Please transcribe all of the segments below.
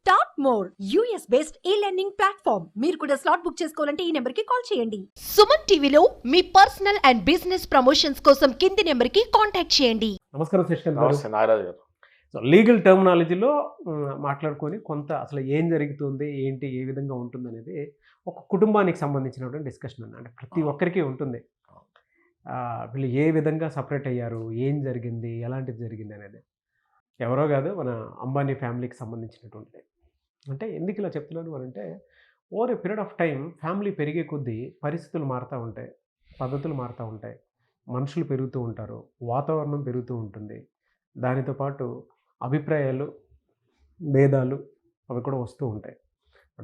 Start more US based ఈ learning platform. మీరు కూడా స్లాట్ బుక్ చేసుకోవాలంటే ఈ నెంబర్ కి కాల్ చేయండి. సుమన్ టీవీలో మీ పర్సనల్ అండ్ బిజినెస్ ప్రమోషన్స్ కోసం కింది నెంబర్ కి కాంటాక్ట్ చేయండి. నమస్కారం శశికాంత్ గారు. నమస్తే నాగరాజు గారు. సో లీగల్ టర్మినాలజీలో మాట్లాడుకొని కొంత అసలు ఏం జరుగుతుంది, ఏంటి, ఏ విధంగా ఉంటుంది అనేది ఒక కుటుంబానికి సంబంధించినటువంటి డిస్కషన్ అంటే ప్రతి ఒక్కరికి ఉంటుంది. వీళ్ళు ఏ విధంగా సపరేట్ అయ్యారు, ఏం జరిగింది, ఎలాంటిది జరిగింది అనేది ఎవరో కాదు, మన అంబానీ ఫ్యామిలీకి సంబంధించినటువంటిది. అంటే ఎందుకు ఇలా చెప్తున్నాను అంటే over a period of time family పెరిగే కొద్దీ పరిస్థితులు మారుతూ ఉంటాయి, పద్ధతులు మారుతూ ఉంటాయి, మనుషులు పెరుగుతూ ఉంటారు, వాతావరణం పెరుగుతూ ఉంటుంది. దానితో పాటు అభిప్రాయాలు, భేదాలు అవి కూడా వస్తూ ఉంటాయి.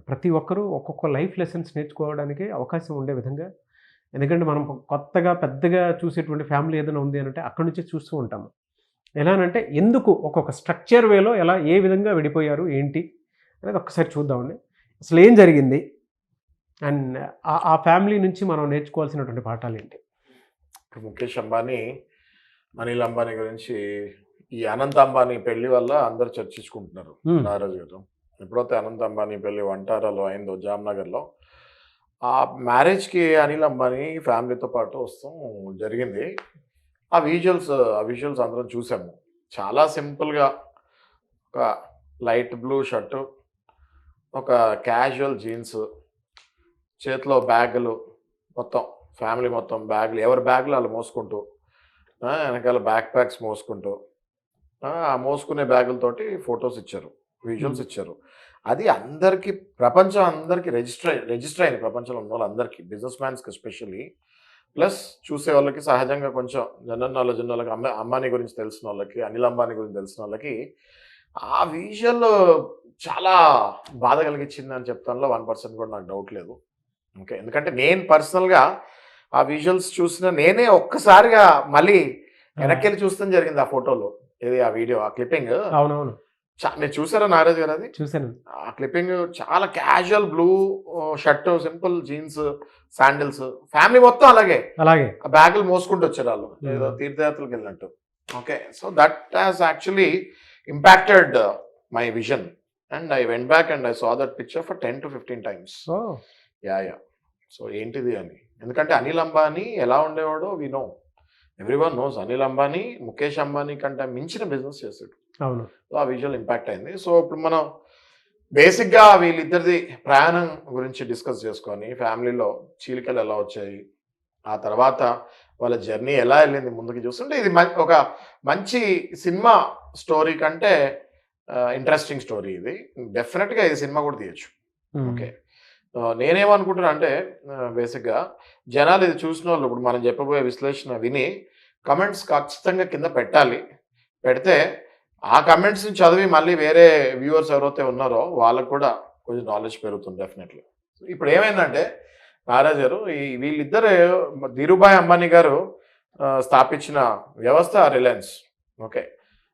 ప్రతి ఒక్కరూ ఒక్కొక్క లైఫ్ లెసన్స్ నేర్చుకోవడానికి అవకాశం ఉండే విధంగా, ఎందుకంటే మనం కొత్తగా పెద్దగా చూసేటువంటి ఫ్యామిలీ ఏదైనా ఉంది అంటే అక్కడి నుంచే చూస్తూ ఉంటాము. ఎలానంటే ఎందుకు ఒక్కొక్క స్ట్రక్చర్ వేలో ఎలా ఏ విధంగా విడిపోయారు ఏంటి అనేది ఒక్కసారి చూద్దామండి. అసలు ఏం జరిగింది అండ్ ఆ ఫ్యామిలీ నుంచి మనం నేర్చుకోవాల్సినటువంటి పాఠాలు ఏంటి? ఇప్పుడు ముఖేష్ అంబానీ, అనిల్ అంబానీ గురించి ఈ అనంత్ అంబానీ పెళ్లి వల్ల అందరు చర్చించుకుంటున్నారు. నాగరాజు గారు, ఎప్పుడైతే అనంత్ అంబానీ పెళ్లి వంటారాలో అయిందో జామ్నగర్లో, ఆ మ్యారేజ్కి అనిల్ అంబానీ ఫ్యామిలీతో పాటు వస్తాం జరిగింది. ఆ విజువల్స్ అందరం చూసాము. చాలా సింపుల్గా ఒక లైట్ బ్లూ షర్టు, ఒక క్యాజువల్ జీన్స్, చేతిలో బ్యాగులు, మొత్తం ఫ్యామిలీ మొత్తం బ్యాగులు, ఎవరి బ్యాగులు వాళ్ళు మోసుకుంటూ, వెనకాల బ్యాక్ ప్యాక్స్ మోసుకుంటూ, ఆ మోసుకునే బ్యాగులతోటి ఫొటోస్ ఇచ్చారు, విజువల్స్ ఇచ్చారు. అది అందరికీ, ప్రపంచం అందరికీ రిజిస్టర్ అయింది. ప్రపంచంలో ఉన్న వాళ్ళందరికీ, బిజినెస్ మ్యాన్స్కి ఎస్పెషల్లీ, ప్లస్ చూసే వాళ్ళకి, సహజంగా కొంచెం జనరల్ నాలెడ్జ్ ఉన్న వాళ్ళకి, అంబానీ గురించి తెలిసిన వాళ్ళకి, అనిల్ అంబానీ గురించి తెలిసిన వాళ్ళకి ఆ విజువల్ చాలా బాధ కలిగించింది అని చెప్తానులో 1% కూడా నాకు డౌట్ లేదు. ఓకే, ఎందుకంటే నేను పర్సనల్గా ఆ విజువల్స్ చూసిన నేనే ఒక్కసారిగా మళ్ళీ వెనక్కి వెళ్ళి చూస్తాం జరిగింది. ఆ ఫోటోలో, ఇది ఆ వీడియో, ఆ క్లిప్పింగ్. అవునవును, మీరు చూసారా నాగరాజ్ గారు? అది చూసాను. ఆ క్లిప్పింగ్ చాలా casual blue shirt, simple jeans, sandals, family మొత్తం అలాగే ఆ బ్యాగులు మోసుకుంటూ వచ్చారు వాళ్ళు, ఏదో తీర్థయాత్రలకు వెళ్ళినట్టు. Okay, so that has actually impacted my vision and I went back and I saw that picture for 10 to 15 times. Yeah. So ఏంటిది అని, ఎందుకంటే అనిల్ అంబానీ ఎలా ఉండేవాడో we know, everyone knows. Anil Ambani Mukesh Ambani కంటే మించిన బిజినెస్ చేసాడు. అవును, సో ఆ విజువల్ ఇంపాక్ట్ అయింది. సో ఇప్పుడు మనం బేసిక్గా వీళ్ళిద్దరిది ప్రయాణం గురించి డిస్కస్ చేసుకొని, ఫ్యామిలీలో చీలికలు ఎలా వచ్చాయి, ఆ తర్వాత వాళ్ళ జర్నీ ఎలా వెళ్ళింది ముందుకు చూస్తుంటే, ఇది ఒక మంచి సినిమా స్టోరీ కంటే ఇంట్రెస్టింగ్ స్టోరీ. ఇది డెఫినెట్గా ఇది సినిమా కూడా తీయచ్చు. ఓకే, నేనేమనుకుంటున్నా అంటే బేసిక్గా జనాలు ఇది చూసిన వాళ్ళు ఇప్పుడు మనం చెప్పబోయే విశ్లేషణ విని కమెంట్స్ ఖచ్చితంగా కింద పెట్టాలి. పెడితే ఆ కమెంట్స్ని చదివి మళ్ళీ వేరే వ్యూవర్స్ ఎవరైతే ఉన్నారో వాళ్ళకు కూడా కొంచెం నాలెడ్జ్ పెరుగుతుంది డెఫినెట్లీ. ఇప్పుడు ఏమైందంటే నాగరాజ్ గారు, వీళ్ళిద్దరు ధీరుభాయ్ అంబానీ గారు స్థాపించిన వ్యవస్థ రిలయన్స్. ఓకే,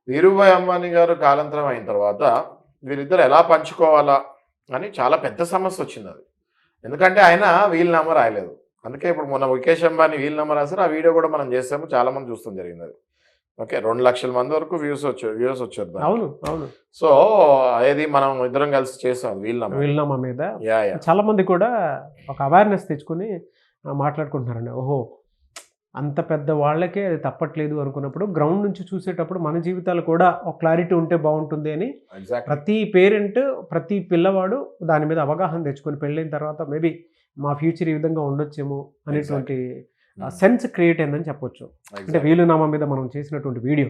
ధీరుభాయ్ అంబానీ గారు కాలాంతరం అయిన తర్వాత వీళ్ళిద్దరు ఎలా పంచుకోవాలా అని చాలా పెద్ద సమస్య వచ్చింది. అది ఎందుకంటే ఆయన వీల్ నెంబర్ రాయలేదు. అందుకే ఇప్పుడు మొన్న ముఖేష్ అంబానీ వీల్ నెంబర్ రాశారు. ఆ వీడియో కూడా మనం చేసాము, చాలా మంది చూస్తాం జరిగింది అది. ఓకే, 2 లక్షల మంది వరకు వ్యూస్ వచ్చారు. అవును అవును. సో అది మనం ఇద్దరం కలిసి చేసాం వీల్నామా మీద. చాలా మంది కూడా ఒక అవేర్నెస్ తెచ్చుకొని మాట్లాడుకుంటున్నారండి. ఓహో, అంత పెద్ద వాళ్ళకే అది తప్పట్లేదు అనుకున్నప్పుడు గ్రౌండ్ నుంచి చూసేటప్పుడు మన జీవితాలు కూడా ఒక క్లారిటీ ఉంటే బాగుంటుంది అని ప్రతి పేరెంట్, ప్రతి పిల్లవాడు దాని మీద అవగాహన తెచ్చుకొని పెళ్ళైన తర్వాత మేబీ మా ఫ్యూచర్ ఈ విధంగా ఉండొచ్చేమో అనేటువంటి సెన్స్ క్రియేట్ అయిందని చెప్పొచ్చు. అంటే వీలునామా మీద మనం చేసినటువంటి వీడియో,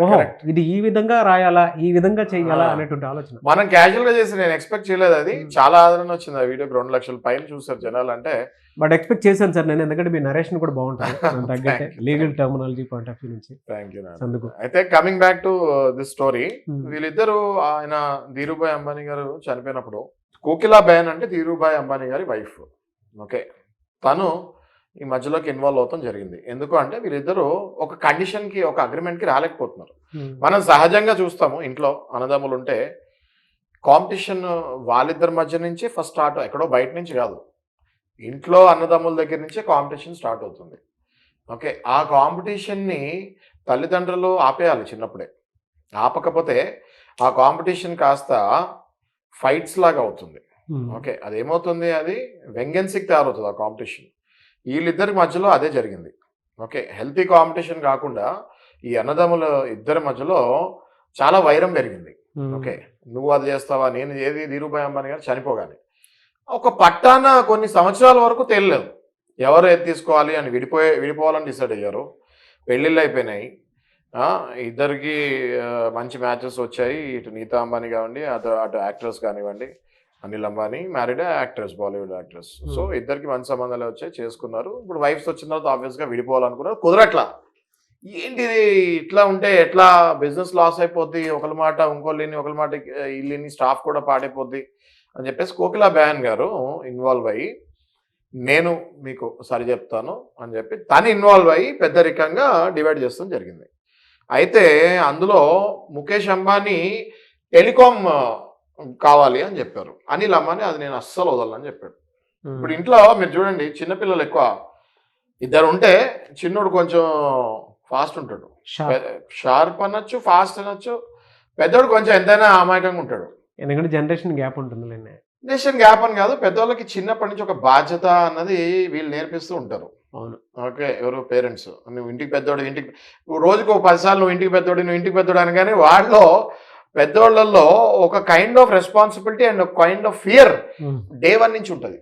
ఓహో ఇది ఈ విధంగా రాయాలా, ఈ విధంగా చేయాలా అనేటువంటి ఆలోచన మనం క్యాజువల్ గా చేసి, నేను ఎక్స్పెక్ట్ చేయలేదు. అది చాలా ఆదరణ వచ్చింది. ఆ వీడియోకి 2 లక్షల పైన చూసారు జనాలు. అంటే బట్ ఎక్స్పెక్ట్ చేశాను సార్ నేను, ఎందుకంటే మీ నరేషన్ కూడా బాగుంటుంది తగ్గట్టే legal terminology point of view నుంచి. Thank you. అందుకు అయితే coming back to this story, వీళ్ళిద్దరు, ఆయన ధీరుభాయ్ అంబానీ గారు చనిపోయినప్పుడు, కోకిలాబేన్ అంటే ధీరుభాయ్ అంబానీ గారి వైఫ్. ఓకే, తను ఈ మధ్యలోకి ఇన్వాల్వ్ అవుతాం జరిగింది. ఎందుకు అంటే వీళ్ళిద్దరూ ఒక కండిషన్కి, ఒక అగ్రిమెంట్కి రాలేకపోతున్నారు. మనం సహజంగా చూస్తాము, ఇంట్లో అన్నదమ్ములు ఉంటే కాంపిటీషన్ వాళ్ళిద్దరి మధ్య నుంచి ఫస్ట్ స్టార్ట్, ఎక్కడో బయట నుంచి కాదు, ఇంట్లో అన్నదమ్ముల దగ్గర నుంచే కాంపిటీషన్ స్టార్ట్ అవుతుంది. ఓకే, ఆ కాంపిటీషన్ని తల్లిదండ్రులు ఆపేయాలి చిన్నప్పుడే. ఆపకపోతే ఆ కాంపిటీషన్ కాస్త ఫైట్స్ లాగా అవుతుంది. ఓకే, అదేమవుతుంది, అది వెంగెన్సీకి తయారవుతుంది ఆ కాంపిటీషన్. వీళ్ళిద్దరి మధ్యలో అదే జరిగింది. ఓకే, హెల్తీ కాంపిటీషన్ కాకుండా ఈ అన్నదమ్ముల ఇద్దరి మధ్యలో చాలా వైరం పెరిగింది. ఓకే, నువ్వు అది చేస్తావా, నేను ఏది, ధీరుభాయ్ అంబానీ గారు చనిపోగానే ఒక పట్టాన కొన్ని సంవత్సరాల వరకు తెలియలేదు ఎవరు ఏది తీసుకోవాలి అని. విడిపోవాలని డిసైడ్ అయ్యారు. పెళ్ళిళ్ళు అయిపోయినాయి. ఇద్దరికి మంచి మ్యాచెస్ వచ్చాయి. ఇటు నీతా అంబానీ కానివ్వండి, అటు యాక్ట్రెస్ కానివ్వండి, Anil Ambani married actress, Bollywood actress. So ఇద్దరికి మంచి సంబంధాలు వచ్చాయి, చేసుకున్నారు. ఇప్పుడు వైఫ్స్ వచ్చిన తర్వాత ఆబ్వియస్గా విడిపోవాలనుకున్నారు, కుదరట్లా. ఏంటిది ఇట్లా ఉంటే ఎట్లా, బిజినెస్ లాస్ అయిపోద్ది, ఒకరి మాట ఇంకోళ్ళని, ఒకరి మాట వీళ్ళని, స్టాఫ్ కూడా పాడైపోద్ది అని చెప్పేసి కోకిలా బెహన్ గారు ఇన్వాల్వ్ అయ్యి, నేను మీకు సరి చెప్తాను అని చెప్పి తను ఇన్వాల్వ్ అయ్యి పెద్దరికంగా డివైడ్ చేస్తాం జరిగింది. అయితే అందులో ముఖేష్ అంబానీ టెలికాం కావాలి అని చెప్పారు. అనిల్ అంబానీ అది నేను అస్సలు వదలని చెప్పాడు. ఇప్పుడు ఇంట్లో మీరు చూడండి, చిన్నపిల్లలు ఎక్కువ ఇద్దరు ఉంటే చిన్నోడు కొంచెం ఫాస్ట్ ఉంటాడు, షార్ప్ అనొచ్చు, ఫాస్ట్ అనొచ్చు. పెద్దోడు కొంచెం ఎంతైనా అమాయకంగా ఉంటాడు, ఎందుకంటే జనరేషన్ గ్యాప్ ఉంటుంది. జనరేషన్ గ్యాప్ అని కాదు, పెద్దవాళ్ళకి చిన్నప్పటి నుంచి ఒక బాధ్యత అన్నది వీళ్ళు నేర్పిస్తూ ఉంటారు. అవును. ఓకే, ఎవరు పేరెంట్స్, నువ్వు ఇంటికి పెద్దోడు, ఇంటికి రోజుకు 10 సార్లు నువ్వు ఇంటికి పెద్దోడు, నువ్వు ఇంటికి పెద్దోడు అనగానే వాళ్ళలో పెద్దోళ్ళల్లో ఒక కైండ్ ఆఫ్ రెస్పాన్సిబిలిటీ అండ్ ఒక కైండ్ ఆఫ్ ఫియర్ డే 1 నుంచి ఉంటుంది.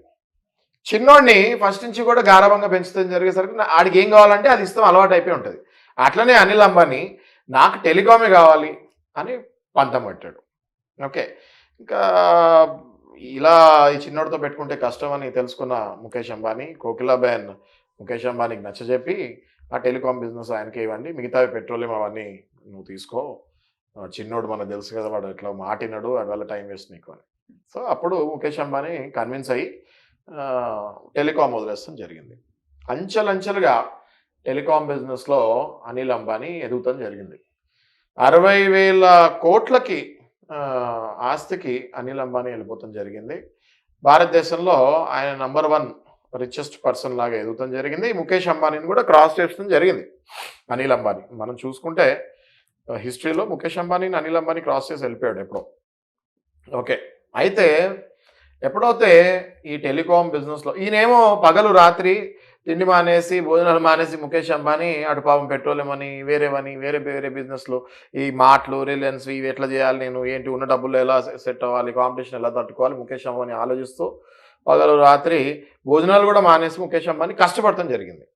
చిన్నోడిని ఫస్ట్ నుంచి కూడా గారాభంగా పెంచుతుంది జరిగేసరికి ఆడికి ఏం కావాలంటే అది ఇస్తాం అలవాటు అయిపోయి ఉంటుంది. అట్లనే అనిల్ అంబానీ నాకు టెలికామే కావాలి అని పంతం పెట్టాడు. ఓకే, ఇంకా ఇలా ఈ చిన్నోడితో పెట్టుకుంటే కష్టం అని తెలుసుకున్న ముఖేష్ అంబానీ, కోకిలా బెహన్ ముఖేష్ అంబానీకి నచ్చజెప్పి ఆ టెలికాం బిజినెస్ ఆయనకే ఇవ్వండి, మిగతావి పెట్రోలియం అవన్నీ నువ్వు తీసుకో, చిన్నోడు మనకు తెలుసు కదా, వాడు ఇట్లా మాటినాడు, వాడి వల్ల టైం వేస్ట్ నీకు అని. సో అప్పుడు ముఖేష్ అంబానీ కన్విన్స్ అయ్యి టెలికాం వదిలేస్తాం జరిగింది. అంచెలంచెలుగా టెలికాం బిజినెస్లో అనిల్ అంబానీ ఎదుగుతాం జరిగింది. 60,000 కోట్లకి ఆస్తికి అనిల్ అంబానీ వెళ్ళిపోతాం జరిగింది. భారతదేశంలో ఆయన నంబర్ 1 రిచెస్ట్ పర్సన్ లాగా ఎదుగుతాం జరిగింది. ముఖేష్ అంబానీని కూడా క్రాస్ చేయడం జరిగింది అనిల్ అంబానీ. మనం చూసుకుంటే హిస్టరీలో ముఖేష్ అంబానీని అనిల్ అంబానీ క్రాస్ చేసి వెళ్ళిపోయాడు ఎప్పుడో. ఓకే, అయితే ఎప్పుడైతే ఈ టెలికాం బిజినెస్లో ఈయనేమో పగలు రాత్రి తిండి మానేసి భోజనాలు మానేసి ముఖేష్ అంబానీ అటు పాపం పెట్రోలియం అని వేరే బిజినెస్లు, ఈ మార్ట్లు, రిలయన్స్, ఇవి ఎట్లా చేయాలి, నేను ఏంటి, ఉన్న డబ్బులు ఎలా సెట్ అవ్వాలి, కాంపిటీషన్ ఎలా తట్టుకోవాలి, ముఖేష్ అంబానీ ఆలోచిస్తూ పగలు రాత్రి భోజనాలు కూడా మానేసి ముఖేష్ అంబానీ కష్టపడటం జరిగింది.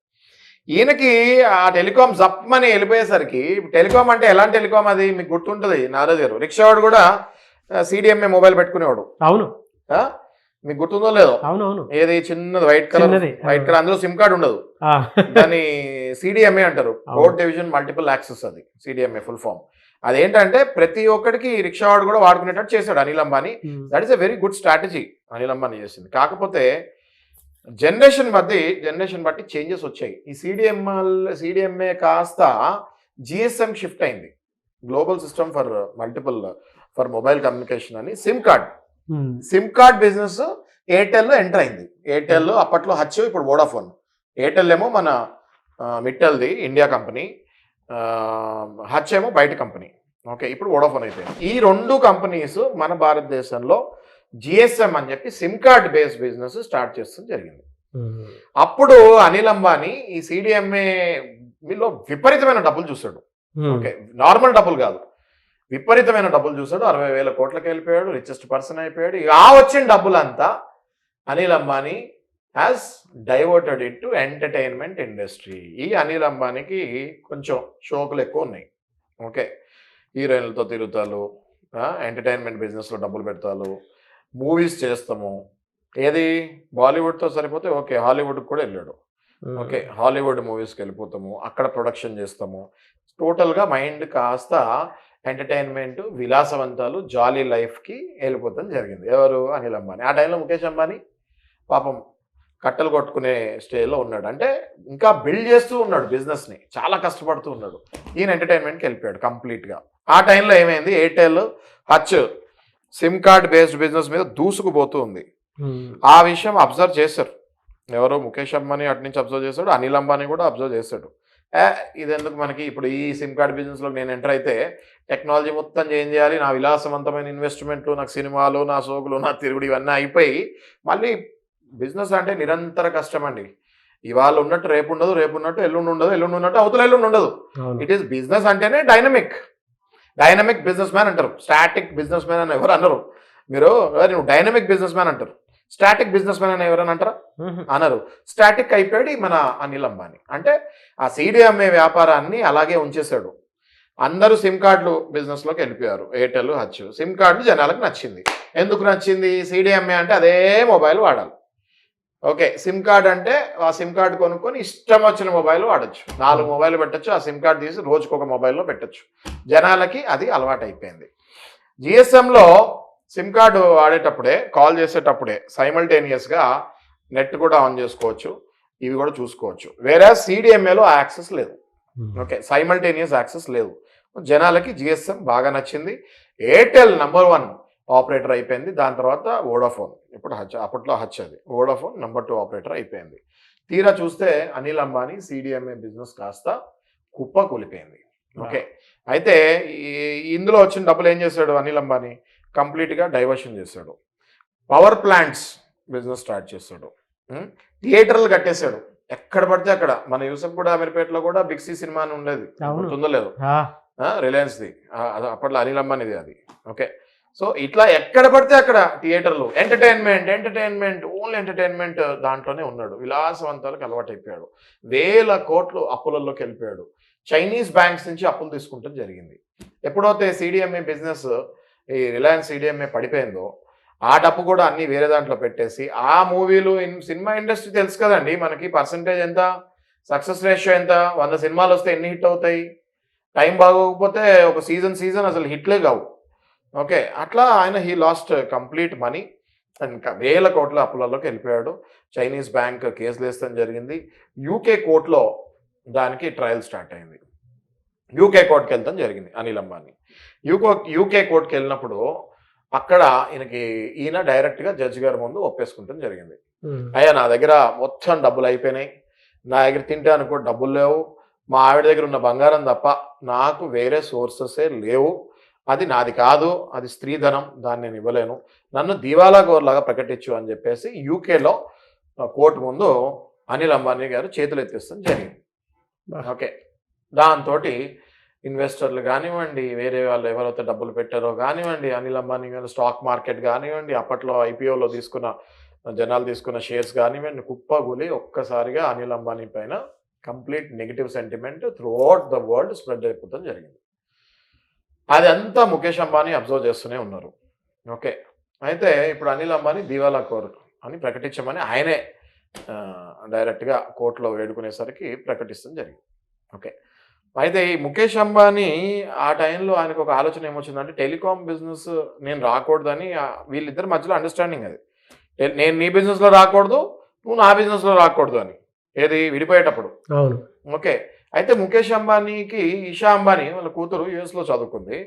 ఈయనకి ఆ టెలికాం జప్మని వెళ్ళిపోయేసరికి, టెలికాం అంటే ఎలాంటి టెలికాం అది మీకు గుర్తుంటుంది, నారాజ్ గారు రిక్షావాడు కూడా CDMA మొబైల్ పెట్టుకునేవాడు. అవును, మీకు గుర్తుందో లేదో? అవునవును. ఏది చిన్నది వైట్ కలర్, అందులో సిమ్ కార్డ్ ఉండదు, దాన్ని CDMA అంటారు, కోడ్ డివిజన్ మల్టిపుల్ యాక్సెస్. అది CDMA ఫుల్ ఫామ్. అదేంటంటే ప్రతి ఒక్కడికి రిక్షావాడు కూడా వాడుకునేటట్టు చేశాడు Anil Ambani. That is a very good strategy Anil Ambani చేసింది. కాకపోతే జనరేషన్ బట్టి చేంజెస్ వచ్చాయి. ఈ CDMA కాస్త GSM షిఫ్ట్ అయింది, global system for mobile communication అని. సిమ్ కార్డ్ బిజినెస్ ఎయిర్టెల్లో ఎంటర్ అయింది. ఎయిర్టెల్ అప్పట్లో హచ్, ఇప్పుడు వోడాఫోన్. ఎయిర్టెల్ ఏమో మన మిట్టల్ది ఇండియా కంపెనీ, హచ్ ఏమో బయట కంపెనీ. ఓకే, ఇప్పుడు వోడాఫోన్ అయిపోయింది. ఈ 2 కంపెనీస్ మన భారతదేశంలో GSM అని చెప్పి SIM card based business start చేస్తూ జరిగింది. అప్పుడు అనిల్ అంబానీ ఈ CDMA మీలో విపరీతమైన డబ్బులు చూశాడు. ఓకే, నార్మల్ డబ్బులు కాదు, విపరీతమైన డబ్బులు చూశాడు. 60,000 కోట్లకి వెళ్ళిపోయాడు, రిచెస్ట్ పర్సన్ అయిపోయాడు. ఆ వచ్చిన డబ్బులంతా Anil Ambani has diverted it to entertainment industry. ఈ అనిల్ అంబానీకి కొంచెం షోకులు ఎక్కువ ఉన్నాయి. ఓకే, హీరోయిన్లతో తిరుగుతారు, ఎంటర్టైన్మెంట్ బిజినెస్లో డబ్బులు పెడతారు, మూవీస్ చేస్తాము. ఏది బాలీవుడ్తో సరిపోతే ఓకే, హాలీవుడ్కి కూడా వెళ్ళాడు. ఓకే, హాలీవుడ్ మూవీస్కి వెళ్ళిపోతాము, అక్కడ ప్రొడక్షన్ చేస్తాము. టోటల్గా మైండ్ కాస్త ఎంటర్టైన్మెంట్, విలాసవంతాలు, జాలీ లైఫ్కి వెళ్ళిపోతాం జరిగింది. ఎవరు? అనిల్ అంబానీ. ఆ టైంలో ముఖేష్ అంబానీ పాపం కట్టలు కొట్టుకునే స్టేజ్లో ఉన్నాడు. అంటే ఇంకా బిల్డ్ చేస్తూ ఉన్నాడు బిజినెస్ని, చాలా కష్టపడుతూ ఉన్నాడు. ఈయన ఎంటర్టైన్మెంట్కి వెళ్ళిపోయాడు కంప్లీట్గా. ఆ టైంలో ఏమైంది, Airtel, Hutch SIM card based business మీద దూసుకుపోతూ ఉంది. ఆ విషయం అబ్జర్వ్ చేశారు ఎవరో, ముఖేష్ అంబానీ అటు నుంచి అబ్జర్వ్ చేశాడు, అనిల్ అంబానీ కూడా అబ్జర్వ్ చేశాడు. ఇదెందుకు మనకి, ఇప్పుడు ఈ సిమ్ కార్డ్ బిజినెస్లో నేను ఎంటర్ అయితే టెక్నాలజీ మొత్తం చేంజ్ చేయాలి, నా విలాసవంతమైన ఇన్వెస్ట్మెంట్లు, నాకు సినిమాలు, నా సోకులు, నా తిరుగుడు ఇవన్నీ అయిపోయి మళ్ళీ బిజినెస్ అంటే నిరంతర కష్టం అండి. ఇవాళ ఉన్నట్టు రేపు ఉండదు, రేపు ఉన్నట్టు ఎల్లుండి ఉండదు, ఎల్లుండి ఉన్నట్టు అవతల ఎల్లుండి ఉండదు. ఇట్ ఈస్ బిజినెస్ అంటేనే డైనమిక్ బిజినెస్ మ్యాన్ అంటారు. స్టాటిక్ బిజినెస్ మ్యాన్ అని ఎవరు అనరు. నువ్వు డైనమిక్ బిజినెస్ మ్యాన్ అంటారు. స్టాటిక్ బిజినెస్ మ్యాన్ అని ఎవరైనా అంటారా? అనరు. స్టాటిక్ అయిపోయాడు మన అనిల్ అంబానీ. అంటే ఆ CDMA వ్యాపారాన్ని అలాగే ఉంచేశాడు. అందరూ సిమ్ కార్డులు బిజినెస్లోకి వెళ్ళిపోయారు. ఎయిర్టెల్, హచ్ సిమ్ కార్డులు జనాలకు నచ్చింది. ఎందుకు నచ్చింది? CDMA అంటే అదే మొబైల్ వాడాలి. ఓకే, సిమ్ కార్డ్ అంటే ఆ సిమ్ కార్డు కొనుక్కొని ఇష్టం వచ్చిన మొబైల్ వాడచ్చు. 4 మొబైల్ పెట్టచ్చు. ఆ సిమ్ కార్డు తీసి రోజుకు ఒక మొబైల్లో పెట్టచ్చు. జనాలకి అది అలవాటు అయిపోయింది. GSMలో సిమ్ కార్డు వాడేటప్పుడే, కాల్ చేసేటప్పుడే సైమల్టేనియస్గా నెట్ కూడా ఆన్ చేసుకోవచ్చు, ఇవి కూడా చూసుకోవచ్చు. వేరే CDMAలో యాక్సెస్ లేదు. ఓకే, సైమల్టేనియస్ యాక్సెస్ లేదు. జనాలకి GSM బాగా నచ్చింది. ఎయిర్టెల్ నంబర్ 1 ఆపరేటర్ అయిపోయింది. దాని తర్వాత వోడాఫోన్, ఇప్పుడు హచ్, అప్పట్లో హచ్, అది వోడాఫోన్ నంబర్ 2 ఆపరేటర్ అయిపోయింది. తీరా చూస్తే అనిల్ అంబానీ CDMA బిజినెస్ కాస్త కుప్ప కూలిపోయింది. ఓకే, అయితే ఇందులో వచ్చిన డబ్బులు ఏం చేశాడు అనిల్ అంబానీ? కంప్లీట్గా డైవర్షన్ చేశాడు. పవర్ ప్లాంట్స్ బిజినెస్ స్టార్ట్ చేశాడు. థియేటర్లు కట్టేశాడు ఎక్కడ పడితే అక్కడ. మన యూసఫ్ కూడా అమీర్పేటలో కూడా బిగ్ సి సినిమా అని ఉండేది, గుర్తుందో రిలయన్స్ది, అప్పట్లో అనిల్ అంబానీది అది. ఓకే, సో ఇట్లా ఎక్కడ పడితే అక్కడ థియేటర్లు, ఎంటర్టైన్మెంట్, ఓన్లీ ఎంటర్టైన్మెంట్ దాంట్లోనే ఉన్నాడు. విలాసవంతాలకు అలవాటు అయిపోయాడు. 1000 కోట్లు అప్పులలోకి వెళ్ళిపోయాడు. చైనీస్ బ్యాంక్స్ నుంచి అప్పులు తీసుకుంటాం జరిగింది. ఎప్పుడైతే CDMA బిజినెస్, ఈ రిలయన్స్ CDMA పడిపోయిందో, ఆ డబ్బు కూడా అన్ని వేరే దాంట్లో పెట్టేసి, ఆ మూవీలు, సినిమా ఇండస్ట్రీ తెలుసు కదండి మనకి, పర్సంటేజ్ ఎంత, సక్సెస్ రేషియో ఎంత, 100 సినిమాలు వస్తే ఎన్ని హిట్ అవుతాయి, టైం బాగోకపోతే ఒక సీజన్ అసలు హిట్లే కావు. ఓకే, అట్లా ఆయన హీ లాస్ట్ కంప్లీట్ మనీ. ఇంకా 1000 కోట్ల అప్పులలోకి వెళ్ళిపోయాడు. చైనీస్ బ్యాంక్ కేసులు వేస్తాం జరిగింది. UK కోర్టులో దానికి ట్రయల్ స్టార్ట్ అయింది. UK కోర్టుకి వెళ్తాం జరిగింది అనిల్ అంబానీ. UK కోర్టుకి వెళ్ళినప్పుడు అక్కడ ఈయన డైరెక్ట్గా జడ్జి గారి ముందు ఒప్పేసుకుంటాం జరిగింది. అయ్యా, నా దగ్గర మొత్తం డబ్బులు అయిపోయినాయి, నా దగ్గర తింటానికి కూడా డబ్బులు లేవు, మా ఆవిడ దగ్గర ఉన్న బంగారం తప్ప నాకు వేరే సోర్సెసే లేవు, అది నాది కాదు, అది స్త్రీధనం, దాన్ని నేను ఇవ్వలేను, నన్ను దివాలా గోర్లాగా ప్రకటించు అని చెప్పేసి UKలో కోర్టు ముందు అనిల్ అంబానీ గారు చేతులు ఎత్తిస్తాం జరిగింది. ఓకే, దాంతో ఇన్వెస్టర్లు కానివ్వండి, వేరే వాళ్ళు ఎవరైతే డబ్బులు పెట్టారో కానివ్వండి, అనిల్ అంబానీ గారు స్టాక్ మార్కెట్ కానివ్వండి, అప్పట్లో IPOలో జనాలు తీసుకున్న షేర్స్ కానివ్వండి, కుప్పగూలి ఒక్కసారిగా అనిల్ అంబానీ పైన complete negative sentiment throughout the world spread అయిపోవడం జరిగింది. అదంతా ముఖేష్ అంబానీ అబ్జర్వ్ చేస్తూనే ఉన్నారు. ఓకే, అయితే ఇప్పుడు అనిల్ అంబానీ దివాలా కోర్ అని ప్రకటించమని ఆయనే డైరెక్ట్గా కోర్టులో వేడుకునేసరికి ప్రకటిస్తాం జరిగింది. ఓకే, అయితే ఈ ముఖేష్ అంబానీ ఆ టైంలో ఆయనకు ఒక ఆలోచన ఏమొచ్చిందంటే, టెలికాం బిజినెస్ నేను రాకూడదని, వీళ్ళిద్దరి మధ్యలో అండర్స్టాండింగ్ అది. నేను నీ బిజినెస్లో రాకూడదు, నువ్వు నా బిజినెస్లో రాకూడదు అని, ఏది విడిపోయేటప్పుడు. అవును. ఓకే, అయితే ముఖేష్ అంబానీకి ఇషా అంబానీ వాళ్ళ కూతురు US లో చదువుకుంది.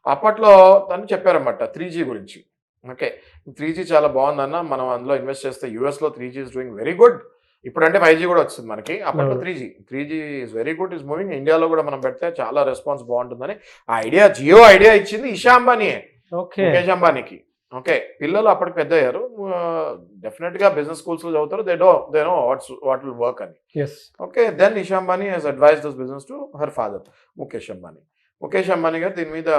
అప్పట్లో తను చెప్పారన్నమాట 3G గురించి. ఓకే, 3G చాలా బాగుందన్న, మనం అందులో ఇన్వెస్ట్ చేస్తే US లో 3G is doing very good. ఇప్పుడంటే 5G కూడా వచ్చింది మనకి, అప్పట్లో 3G is very good, is moving. ఇండియాలో కూడా మనం పెడితే చాలా రెస్పాన్స్ బాగుంటుందని ఆ ఐడియా, జియో ఐడియా ఇచ్చింది ఇషా అంబానీయే ముఖేష్ అంబానీకి. ఓకే, పిల్లలు అప్పటికి పెద్ద అయ్యారు, డెఫినెట్గా బిజినెస్ స్కూల్స్లో చదువుతారు, they know what will work అని. Okay, then Isha Ambani has advise this business to her father Mukesh Ambani. Mukesh Ambani garu దీని మీద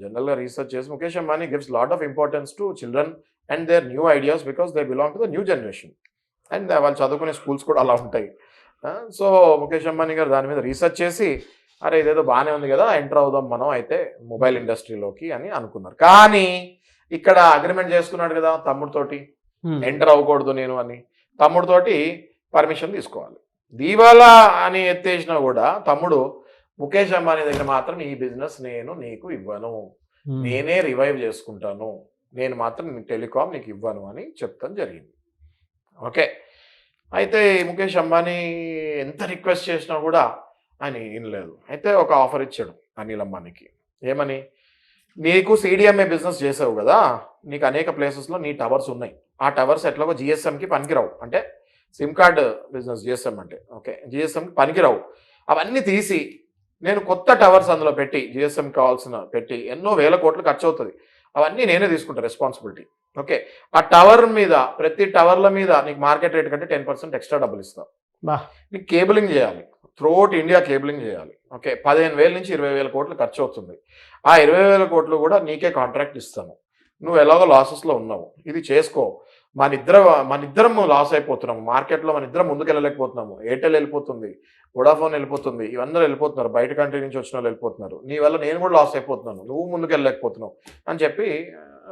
జనరల్గా రీసెర్చ్ చేసి, Mukesh Ambani gives lot of importance to children and their new ideas because they belong to the new generation, and వాళ్ళు చదువుకునే schools కూడా అలా ఉంటాయి. సో ముఖేష్ అంబానీ గారు దాని మీద రీసెర్చ్ చేసి, అరే ఇదేదో బాగానే ఉంది కదా, ఎంటర్ అవుదాం మనం అయితే మొబైల్ ఇండస్ట్రీలోకి అని అనుకున్నారు. కానీ ఇక్కడ అగ్రిమెంట్ చేసుకున్నాడు కదా తమ్ముడితోటి, ఎంటర్ అవ్వకూడదు నేను అని, తమ్ముడితోటి పర్మిషన్ తీసుకోవాలి. దివాలా అని ఎత్తేసినా కూడా తమ్ముడు ముఖేష్ అంబానీ దగ్గర మాత్రం ఈ బిజినెస్ నేను నీకు ఇవ్వను, నేనే రివైవ్ చేసుకుంటాను, నేను మాత్రం టెలికాం నీకు ఇవ్వను అని చెప్తాం జరిగింది. ఓకే, అయితే ముఖేష్ అంబానీ ఎంత రిక్వెస్ట్ చేసినా కూడా ఆయన వినలేదు. అయితే ఒక ఆఫర్ ఇచ్చాడు అనిల్ అంబానీకి, ఏమని, నీకు CDMA బిజినెస్ చేసావు కదా, నీకు అనేక ప్లేసెస్లో నీ టవర్స్ ఉన్నాయి, ఆ టవర్స్ ఎట్లాగో GSMకి పనికిరావు, అంటే సిమ్ కార్డ్ బిజినెస్ GSM అంటే, ఓకే GSMకి పనికిరావు, అవన్నీ తీసి నేను కొత్త టవర్స్ అందులో పెట్టి జిఎస్ఎం కావాల్సిన పెట్టి ఎన్నో వేల కోట్లు ఖర్చు అవుతుంది, అవన్నీ నేనే తీసుకుంటా రెస్పాన్సిబిలిటీ. ఓకే, ఆ టవర్ మీద ప్రతి టవర్ల మీద నీకు మార్కెట్ రేట్ కంటే 10% ఎక్స్ట్రా డబ్బులు ఇస్తాం. నీకు కేబులింగ్ చేయాలి, త్రూఅవుట్ ఇండియా కేబులింగ్ చేయాలి. ఓకే, 15,000 నుంచి 20,000 కోట్లు ఖర్చు అవుతుంది. ఆ 20,000 కోట్లు కూడా నీకే కాంట్రాక్ట్ ఇస్తాను. నువ్వు ఎలాగో లాసెస్లో ఉన్నావు, ఇది చేసుకో. మనిద్దరం లాస్ అయిపోతున్నాము మార్కెట్లో, మనిద్దరం ముందుకు వెళ్ళలేకపోతున్నాము. ఎయిర్టెల్ వెళ్ళిపోతుంది, వోడాఫోన్ వెళ్ళిపోతుంది, ఇవన్నీ వెళ్ళిపోతున్నారు, బయట కంట్రీ నుంచి వచ్చిన వాళ్ళు వెళ్ళిపోతున్నారు. నీ వల్ల నేను కూడా లాస్ అయిపోతున్నాను, నువ్వు ముందుకు వెళ్ళలేకపోతున్నావు అని చెప్పి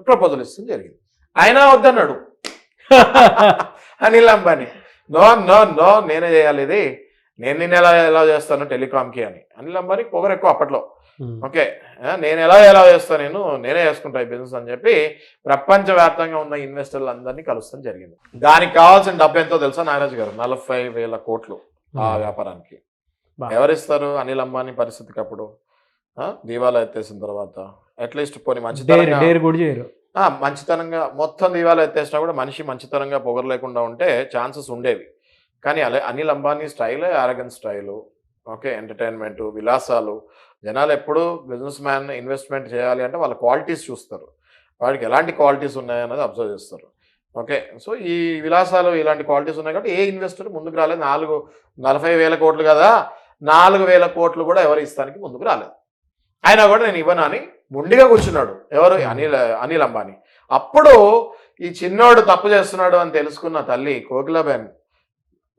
ప్రపోజల్ ఇస్తుంది జరిగింది. అయినా వద్దన్నాడు Anil Ambani. No no no, నేనే చేయాలి ఇది, నేను ఎలా చేస్తాను టెలికామ్కి అని. అనిల్ అంబానీ పొగరు ఎక్కువ అప్పట్లో. ఓకే, నేను ఎలా చేస్తాను, నేనే చేసుకుంటా ఈ బిజినెస్ అని చెప్పి ప్రపంచవ్యాప్తంగా ఉన్న ఇన్వెస్టర్లు అందరినీ కలుస్తాం జరిగింది. దానికి కావాల్సిన డబ్బు ఎంతో తెలుసా నాగరాజు గారు? 40,000 కోట్లు ఆ వ్యాపారానికి. ఎవరిస్తారు అనిల్ అంబానీ పరిస్థితికి అప్పుడు? దివాలా ఎత్తేసిన తర్వాత అట్లీస్ట్ పోనీ మంచితనంగా మొత్తం దివాలా ఎత్తేసినా కూడా మనిషి మంచితనంగా పొగరు లేకుండా ఉంటే ఛాన్సెస్ ఉండేవి. కానీ అనిల్ అంబానీ స్టైలే ఆరగన్ స్టైలు. ఓకే, ఎంటర్టైన్మెంట్, విలాసాలు. జనాలు ఎప్పుడు బిజినెస్ మ్యాన్ ఇన్వెస్ట్మెంట్ చేయాలి అంటే వాళ్ళ క్వాలిటీస్ చూస్తారు, వాడికి ఎలాంటి క్వాలిటీస్ ఉన్నాయన్నది అబ్జర్వ్ చేస్తారు. ఓకే, సో ఈ విలాసాలు ఇలాంటి క్వాలిటీస్ ఉన్నాయి కాబట్టి ఏ ఇన్వెస్టర్ ముందుకు రాలేదు. 40,000 కోట్లు కదా, 4,000 కోట్లు కూడా ఎవరు ఇస్తానికి ముందుకు రాలేదు. అయినా కూడా నేను ఇవ్వను అని ముండిగా కూర్చున్నాడు. ఎవరు? అనిల్ అంబానీ. అప్పుడు ఈ చిన్నోడు తప్పు చేస్తున్నాడు అని తెలుసుకున్న తల్లి కోకిలాబెన్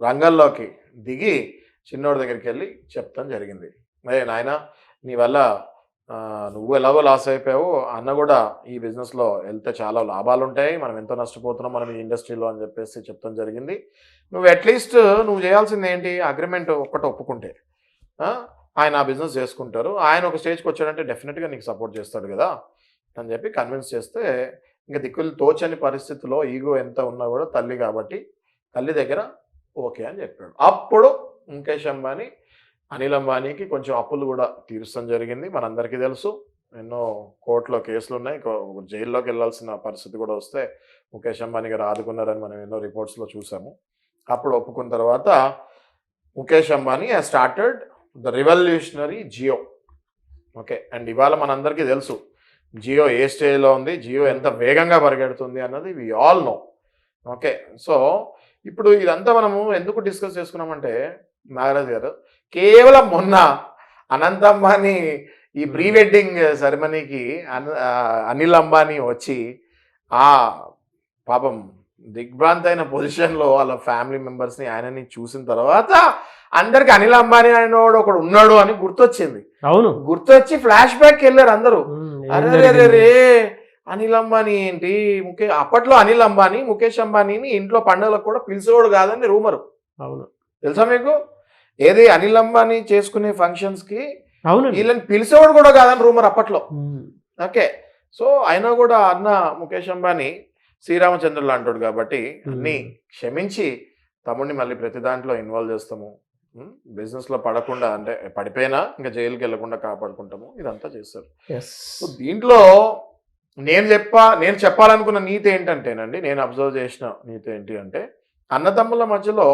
రంగంలోకి దిగి చిన్నోడి దగ్గరికి వెళ్ళి చెప్తాం జరిగింది. నాయన, నీ వల్ల నువ్వు ఎలాగో లాస్ అయిపోయావు, అన్న కూడా ఈ బిజినెస్లో వెళ్తే చాలా లాభాలు ఉంటాయి, మనం ఎంతో నష్టపోతున్నాం మనం ఈ ఇండస్ట్రీలో అని చెప్పేసి చెప్తాం జరిగింది. నువ్వు అట్లీస్ట్ నువ్వు చేయాల్సింది ఏంటి, అగ్రిమెంట్ ఒక్కటి ఒప్పుకుంటే ఆయన ఆ బిజినెస్ చేసుకుంటారు. ఆయన ఒక స్టేజ్కి వచ్చాడంటే డెఫినెట్గా నీకు సపోర్ట్ చేస్తాడు కదా అని చెప్పి కన్విన్స్ చేస్తే, ఇంకా దిక్కులు తోచని పరిస్థితిలో ఈగో ఎంత ఉన్నా కూడా తల్లి కాబట్టి తల్లి దగ్గర ఓకే అని చెప్పాడు. అప్పుడు ముఖేష్ అంబానీ అనిల్ అంబానీకి కొంచెం అప్పులు కూడా తీర్చడం జరిగింది. మనందరికీ తెలుసు, ఎన్నో కోర్టులో కేసులు ఉన్నాయి, జైల్లోకి వెళ్ళాల్సిన పరిస్థితి కూడా వస్తే ముఖేష్ అంబానీ గారు ఆదుకున్నారని మనం ఎన్నో రిపోర్ట్స్లో చూసాము. అప్పుడు ఒప్పుకున్న తర్వాత Mukesh Ambani has started the revolutionary Jio. Okay, and ఇవాళ మనందరికీ తెలుసు జియో ఏ స్టేజ్లో ఉంది, జియో ఎంత వేగంగా పరిగెడుతుంది అన్నది we all know. Okay, so ఇప్పుడు ఇదంతా మనము ఎందుకు డిస్కస్ చేసుకున్నామంటే నాగరాజ్ గారు, కేవలం మొన్న అనంత్ అంబానీ ఈ ప్రీ వెడ్డింగ్ సెరమనీకి అనిల్ అంబానీ వచ్చి ఆ పాపం దిగ్భ్రాంతి అయిన పొజిషన్లో వాళ్ళ ఫ్యామిలీ మెంబర్స్ని ఆయనని చూసిన తర్వాత అందరికి అనిల్ అంబానీ ఆయన ఒకడు ఉన్నాడు అని గుర్తొచ్చింది. అవును, గుర్తొచ్చి ఫ్లాష్ బ్యాక్ వెళ్ళారు అందరూ. అరే అనిల్ అంబానీ ఏంటి, అప్పట్లో అనిల్ అంబానీ ముఖేష్ అంబానీని ఇంట్లో పండుగలకు కూడా పిలిచేవాడు కాదని రూమరు. అవును, తెలుసా మీకు? ఏది అనిల్ అంబానీ చేసుకునే ఫంక్షన్స్కి అవును వీళ్ళని పిలిచేవాడు కూడా కాదని రూమర్ అప్పట్లో. ఓకే, సో అయినా కూడా అన్న ముఖేష్ అంబానీ శ్రీరామచంద్రులు అంటాడు కాబట్టి అన్నీ క్షమించి తమ్ముడిని మళ్ళీ ప్రతి దాంట్లో ఇన్వాల్వ్ చేస్తాము, బిజినెస్లో పడకుండా అంటే పడిపోయినా ఇంకా జైలుకి వెళ్లకుండా కాపాడుకుంటాము, ఇదంతా చేస్తారు. సో దీంట్లో నేను చెప్పాలనుకున్న నీతి ఏంటంటేనండి, నేను అబ్జర్వ్ చేసిన నీతి ఏంటి అంటే, అన్నదమ్ముల మధ్యలో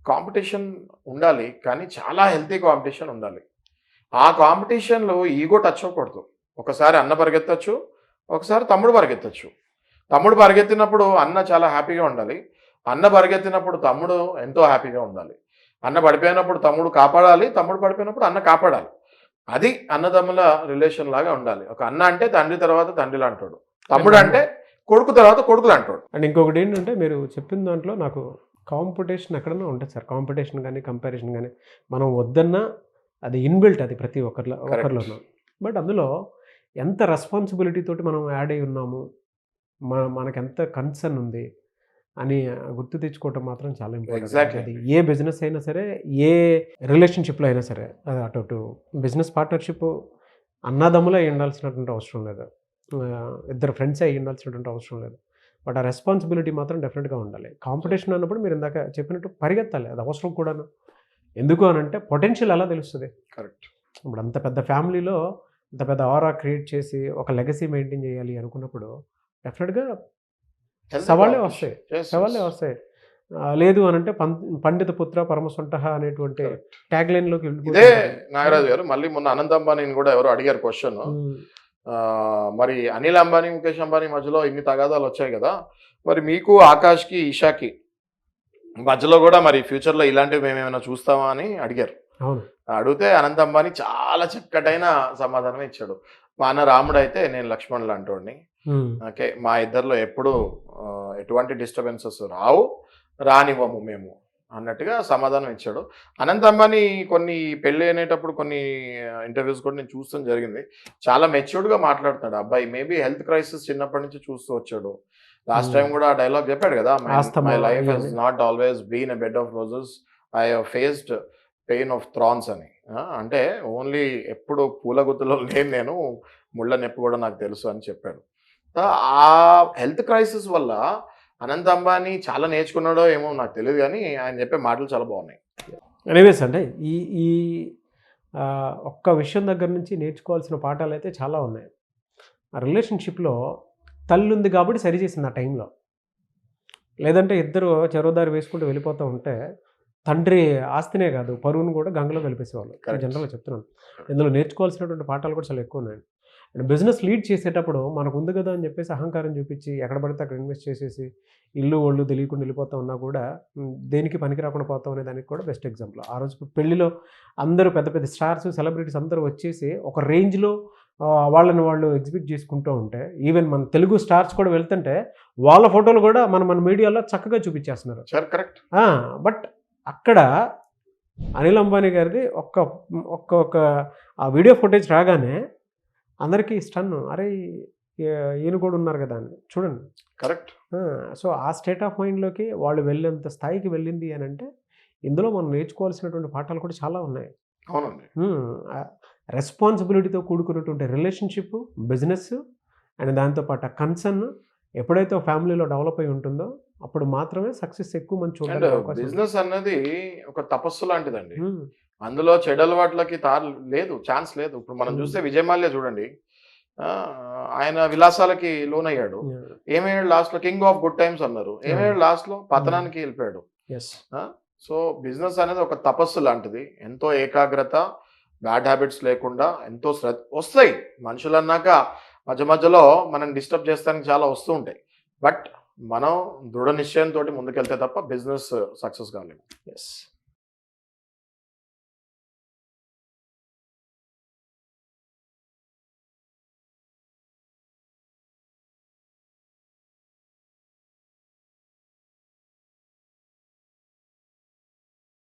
కాంపిటీషన్ ఉండాలి, కానీ చాలా హెల్తీ కాంపిటీషన్ ఉండాలి. ఆ కాంపిటీషన్లో ఈగో టచ్ అవ్వకూడదు. ఒకసారి అన్న పరిగెత్తచ్చు, ఒకసారి తమ్ముడు పరిగెత్తచ్చు. తమ్ముడు పరిగెత్తినప్పుడు అన్న చాలా హ్యాపీగా ఉండాలి, అన్న పరిగెత్తినప్పుడు తమ్ముడు ఎంతో హ్యాపీగా ఉండాలి. అన్న పడిపోయినప్పుడు తమ్ముడు కాపాడాలి, తమ్ముడు పడిపోయినప్పుడు అన్న కాపాడాలి. అది అన్నదమ్ముల రిలేషన్ లాగా ఉండాలి. ఒక అన్న అంటే తండ్రి తర్వాత తండ్రిలా అంటాడు, తమ్ముడు అంటే కొడుకు తర్వాత కొడుకులు అంటాడు. అండ్ ఇంకొకటి ఏంటంటే, మీరు చెప్పిన దాంట్లో నాకు కాంపిటీషన్ ఎక్కడన్నా ఉంటుంది సార్. కాంపిటీషన్ కానీ కంపారిజన్ కానీ మనం వద్దన్నా అది ఇన్బిల్ట్, అది ప్రతి ఒక్కరిలోనూ. బట్ అందులో ఎంత రెస్పాన్సిబిలిటీ తోటి మనం యాడ్ అయి ఉన్నాము, మనకు ఎంత కన్సర్న్ ఉంది అని గుర్తు తెచ్చుకోవటం మాత్రం చాలా ఇంపార్టెంట్. అది ఏ బిజినెస్ అయినా సరే, ఏ రిలేషన్షిప్లో అయినా సరే, అది అటు బిజినెస్ పార్ట్నర్షిప్ అన్నదమ్ములు అయి ఉండాల్సినటువంటి అవసరం లేదు, ఇద్దరు ఫ్రెండ్స్ అయి ఉండాల్సినటువంటి అవసరం లేదు. బట్ ఆ రెస్పాన్సిబిలిటీ మాత్రం డెఫినెట్గా ఉండాలి. కాంపిటీషన్ అన్నప్పుడు మీరు ఇందాక చెప్పినట్టు పరిగెత్తాలి, అది అవసరం కూడాను. ఎందుకు అని అంటే పొటెన్షియల్ అలా తెలుస్తుంది. కరెక్ట్. ఇప్పుడు అంత పెద్ద ఫ్యామిలీలో అంత పెద్ద ఆరా క్రియేట్ చేసి ఒక లెగసీ మెయింటైన్ చేయాలి అనుకున్నప్పుడు డెఫినెట్గా సవాళ్ళే వస్తాయి. లేదు అని అంటే పండిత పుత్ర పరమసొంట అనేటువంటి ట్యాగ్ లైన్ లోకి ఇదే నాగరాజు గారు మళ్ళీ మొన్న అనంత్ అంబానీని కూడా ఎవరో అడిగారు క్వశ్చన్, మరి అనిల్ అంబానీ ముఖేష్ అంబానీ మధ్యలో ఇన్ని తగాదాలు వచ్చాయి కదా, మరి మీకు ఆకాష్కి ఈషాకి మధ్యలో కూడా మరి ఫ్యూచర్లో ఇలాంటివి మేము ఏమైనా చూస్తామా అని అడిగారు. అవును, అడిగితే అనంత్ అంబానీ చాలా చక్కటైన సమాధానం ఇచ్చాడు. మా అన్న రాముడు అయితే నేను లక్ష్మణులు అంటోడిని, ఓకే మా ఇద్దరిలో ఎప్పుడు ఎటువంటి డిస్టర్బెన్సెస్ రానివ్వము మేము అన్నట్టుగా సమాధానం ఇచ్చాడు. అనంత్ అంబానీ కొన్ని పెళ్ళి అనేటప్పుడు కొన్ని ఇంటర్వ్యూస్ కూడా నేను చూస్తాం జరిగింది. చాలా మెచ్యూర్డ్గా మాట్లాడుతున్నాడు అబ్బాయి. మేబీ హెల్త్ క్రైసిస్ చిన్నప్పటి నుంచి చూస్తూ వచ్చాడు. లాస్ట్ టైం కూడా డైలాగ్ చెప్పాడు కదా, my life has not always been a bed of roses, I have faced pain of thorns అని. అంటే ఓన్లీ ఎప్పుడు పూల గుత్తులో లేని నేను ముళ్ళ నొప్పి కూడా నాకు తెలుసు అని చెప్పాడు. ఆ హెల్త్ క్రైసిస్ వల్ల అనంత్ అంబానీ చాలా నేర్చుకున్నాడో ఏమో నాకు తెలియదు, కానీ ఆయన చెప్పే మాటలు చాలా బాగున్నాయి. ఎనీవేస్ అంటే ఈ ఒక్క విషయం దగ్గర నుంచి నేర్చుకోవాల్సిన పాఠాలు అయితే చాలా ఉన్నాయి. ఆ రిలేషన్షిప్లో తల్లి ఉంది కాబట్టి సరి చేసింది ఆ టైంలో. లేదంటే ఇద్దరు చెరోదారి వేసుకుంటూ వెళ్ళిపోతూ ఉంటే తండ్రి ఆస్తినే కాదు పరువును కూడా గంగలో కలిపేసేవాళ్ళు. జనరల్గా చెప్తున్నాను. ఇందులో నేర్చుకోవాల్సినటువంటి పాఠాలు కూడా చాలా ఎక్కువ ఉన్నాయి. అండ్ బిజినెస్ లీడ్ చేసేటప్పుడు మనకు ఉంది కదా అని చెప్పేసి అహంకారం చూపించి ఎక్కడ పడితే అక్కడ ఇన్వెస్ట్ చేసేసి ఇల్లు ఒళ్ళు తెలియకుండా వెళ్ళిపోతూ ఉన్నా కూడా దేనికి పనికి రాకుండా పోతాం అనే దానికి కూడా బెస్ట్ ఎగ్జాంపుల్. ఆ రోజు పెళ్లిలో అందరూ పెద్ద పెద్ద స్టార్స్ సెలబ్రిటీస్ అందరూ వచ్చేసి ఒక రేంజ్లో వాళ్ళని వాళ్ళు ఎగ్జిబిట్ చేసుకుంటూ ఉంటే, ఈవెన్ మన తెలుగు స్టార్స్ కూడా వెళ్తుంటే వాళ్ళ ఫోటోలు కూడా మన మీడియాలో చక్కగా చూపించేస్తున్నారు. కరెక్ట్. బట్ అక్కడ అనిల్ అంబానీ గారిది ఒక్క ఆ వీడియో ఫుటేజ్ రాగానే అందరికీ స్టన్, అరే ఈయన కూడా ఉన్నారు కదా అని చూడండి. కరెక్ట్. సో ఆ స్టేట్ ఆఫ్ మైండ్లోకి వాళ్ళు వెళ్ళేంత స్థాయికి వెళ్ళింది అని అంటే ఇందులో మనం నేర్చుకోవాల్సినటువంటి పాఠాలు కూడా చాలా ఉన్నాయి. అవునండి. రెస్పాన్సిబిలిటీతో కూడుకున్నటువంటి రిలేషన్షిప్, బిజినెస్ అండ్ దాంతోపాటు కన్సర్న్ ఎప్పుడైతే ఫ్యామిలీలో డెవలప్ అయి ఉంటుందో అప్పుడు మాత్రమే సక్సెస్ ఎక్కువ మంది చూడాలి. బిజినెస్ అన్నది ఒక తపస్సు లాంటిదండి. అందులో చెడు అలవాట్లకి లేదు, ఛాన్స్ లేదు. ఇప్పుడు మనం చూస్తే విజయ్ మాల్యా చూడండి, ఆయన విలాసాలకి లోన్ అయ్యాడు. ఏమయ్యాడు లాస్ట్లో? కింగ్ ఆఫ్ గుడ్ టైమ్స్ అన్నారు. ఏమయ్యాడు లాస్ట్లో? పతనానికి వెళ్ళిపోయాడు. సో బిజినెస్ అనేది ఒక తపస్సు లాంటిది. ఎంతో ఏకాగ్రత, బ్యాడ్ హ్యాబిట్స్ లేకుండా ఎంతో శ్రద్ధ. వస్తాయి మనుషులు అన్నాక మధ్య మధ్యలో మనం డిస్టర్బ్ చేస్తానికి చాలా వస్తూ ఉంటాయి. బట్ మనం దృఢ నిశ్చయంతో ముందుకెళ్తే తప్ప బిజినెస్ సక్సెస్ కాలేము. ఎస్.